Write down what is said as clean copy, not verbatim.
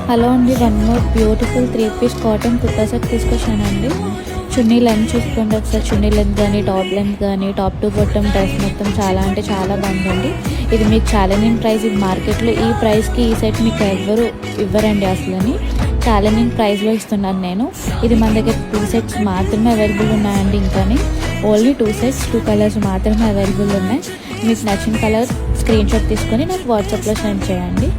Hello అండి, one more beautiful 3 piece cotton kurta set తీసుకొచ్చానండి. Chunni length చూసుకోండి ఒకసారి. చున్నీ లెంత్ కానీ టాప్ లెంత్ కానీ టాప్ టు బాటమ్ డ్రెస్ మొత్తం చాలా అంటే చాలా బాగుందండి. ఇది మీకు ఛాలెంజింగ్ ప్రైస్. ఇది మార్కెట్లో ఈ ప్రైస్కి ఈ సెట్ మీకు ఎవ్వరు ఇవ్వరండి. అసలని ఛాలెంజింగ్ ప్రైస్లో ఇస్తున్నాను నేను. ఇది మన దగ్గర 2 సెట్స్ మాత్రమే అవైలబుల్ ఉన్నాయండి. ఇంకాని ఓన్లీ 2 సెట్స్ 2 కలర్స్ మాత్రమే అవైలబుల్ ఉన్నాయి. మీకు నచ్చిన కలర్ స్క్రీన్ షాట్ తీసుకొని నాకు వాట్సాప్లో సెండ్ చేయండి.